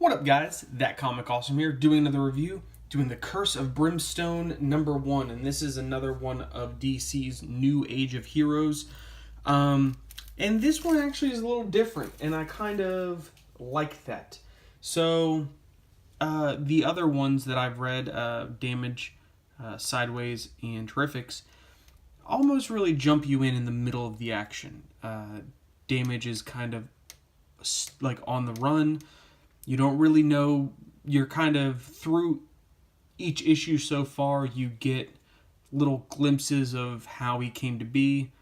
What up, guys? That Comic Awesome here, doing another review, doing The Curse of Brimstone #1, and this is another one of DC's New Age of Heroes. And this one actually is a little different, and I kind of like that. So, the other ones that I've read, Damage, Sideways, and Terrifics, almost really jump you in the middle of the action. Damage is kind of like on the run. You don't really know. You're kind of through each issue so far. You get little glimpses of how he came to be.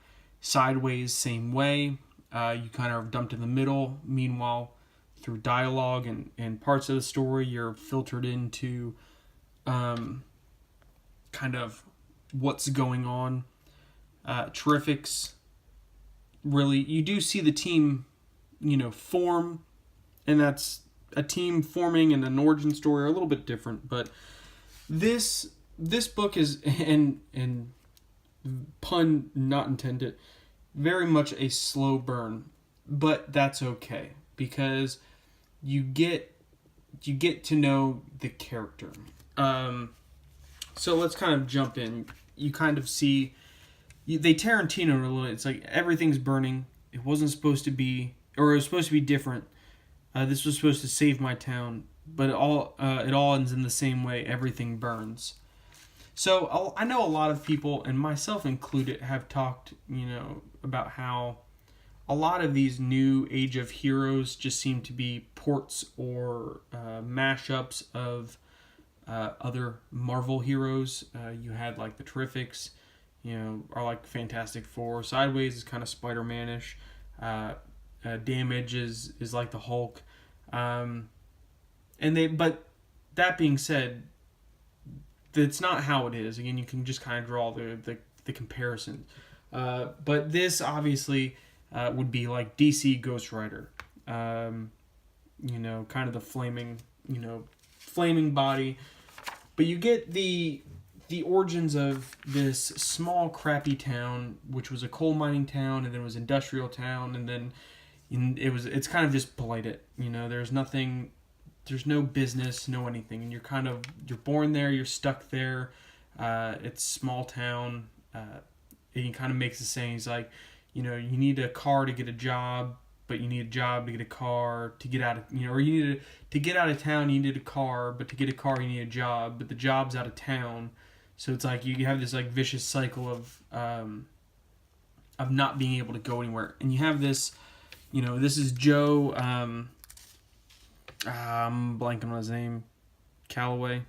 Sideways, same way. You kind of are dumped in the middle. Meanwhile, through dialogue and parts of the story, you're filtered into kind of what's going on. Terrifics, really, you do see the team, form, and that's a team forming and an origin story are a little bit different, but this book is, and pun not intended, very much a slow burn, but that's okay because you get to know the character. So let's kind of jump in. You kind of see they Tarantino a little. It's like everything's burning. It wasn't supposed to be, or it was supposed to be different. This was supposed to save my town, but it all ends in the same way. Everything burns. So I know a lot of people, and myself included, have talked, about how a lot of these new Age of Heroes just seem to be ports or mashups of other Marvel heroes. You had like the Terrifics, are like Fantastic Four. Sideways is kind of Spider-Man-ish. Damage is like the Hulk, but that being said, that's not how it is. Again, you can just kind of draw the comparison. But this obviously would be like DC Ghost Rider, kind of the flaming body, but you get the origins of this small crappy town, which was a coal mining town, and then it was industrial town, and then it's kind of just blighted. There's nothing, there's no business, no anything, and you're born there, you're stuck there. It's small town. And he kind of makes a saying. He's like, you need a car to get a job, but you need a job to get a car to get out of, or you need to get out of town. You need a car, but to get a car, you need a job, but the job's out of town. So it's like you have this like vicious cycle of not being able to go anywhere, and you have this. This is Joe. I'm blanking on his name. Calloway.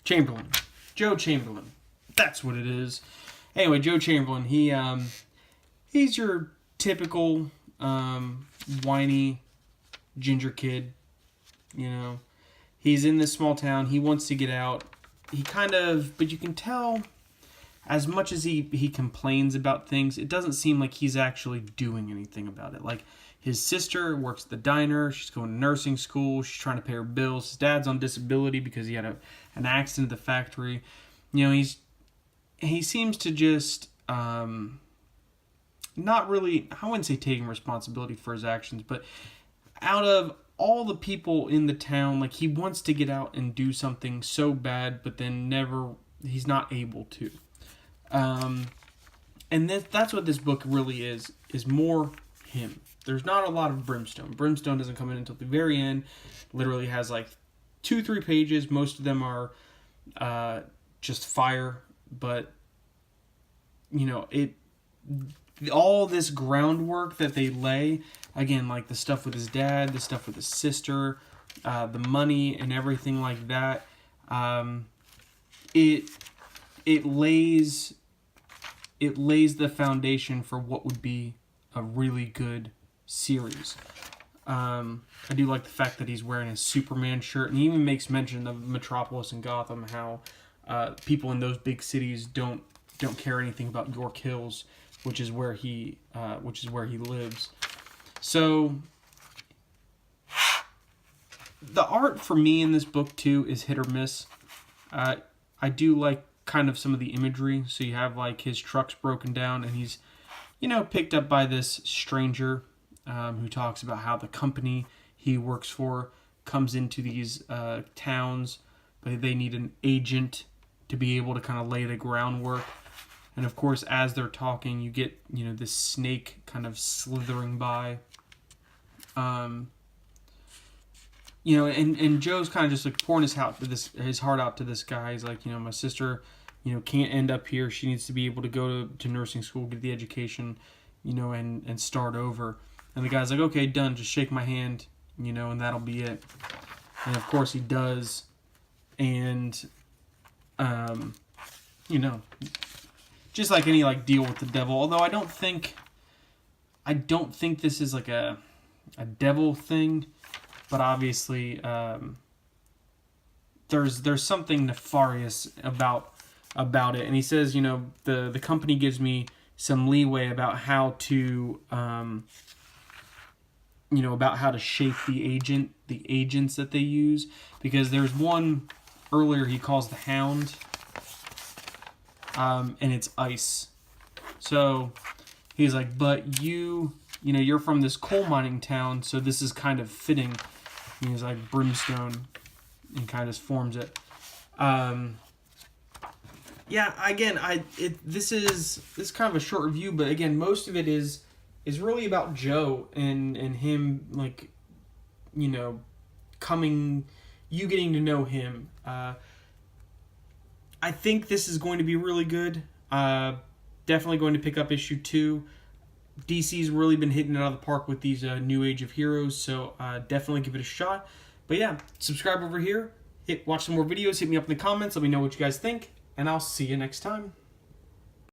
Chamberlain. Joe Chamberlain. That's what it is. Anyway, Joe Chamberlain. He's your typical whiny ginger kid. He's in this small town. He wants to get out. But you can tell, as much as he complains about things, it doesn't seem like he's actually doing anything about it. Like, his sister works at the diner. She's going to nursing school. She's trying to pay her bills. His dad's on disability because he had an accident at the factory. He seems to just not really, I wouldn't say taking responsibility for his actions, but out of all the people in the town, like, he wants to get out and do something so bad, but then he's not able to. And that's what this book really is more him. There's not a lot of Brimstone. Brimstone doesn't come in until the very end. Literally has like 2-3 pages. Most of them are just fire, but all this groundwork that they lay, again, like the stuff with his dad, the stuff with his sister, the money and everything like that, it lays the foundation for what would be a really good series. I do like the fact that he's wearing a Superman shirt, and he even makes mention of Metropolis and Gotham, how people in those big cities don't care anything about York Hills, which is where he lives. So the art for me in this book too is hit or miss. I do like kind of some of the imagery. So you have like his truck's broken down, and he's picked up by this stranger who talks about how the company he works for comes into these towns, but they need an agent to be able to kind of lay the groundwork. And of course, as they're talking, you get, this snake kind of slithering by. And Joe's kind of just like pouring his heart out to this guy. He's like, my sister, can't end up here. She needs to be able to go to nursing school, get the education, and start over. And the guy's like, okay, done. Just shake my hand, and that'll be it. And of course he does. And, just like any deal with the devil. Although I don't think this is like a devil thing, but obviously there's something nefarious about it. And he says, the company gives me some leeway about how to about how to shape the agents that they use, because there's one earlier he calls the Hound, and it's ice. So he's like, but you're from this coal mining town, so this is kind of fitting. And he's like, Brimstone, and kind of just forms it. Yeah, again, this is kind of a short review, but again, most of it is really about Joe and him, getting to know him. I think this is going to be really good. Definitely going to pick up issue 2. DC's really been hitting it out of the park with these New Age of Heroes, so definitely give it a shot. But yeah, subscribe over here, watch some more videos, hit me up in the comments, let me know what you guys think, and I'll see you next time.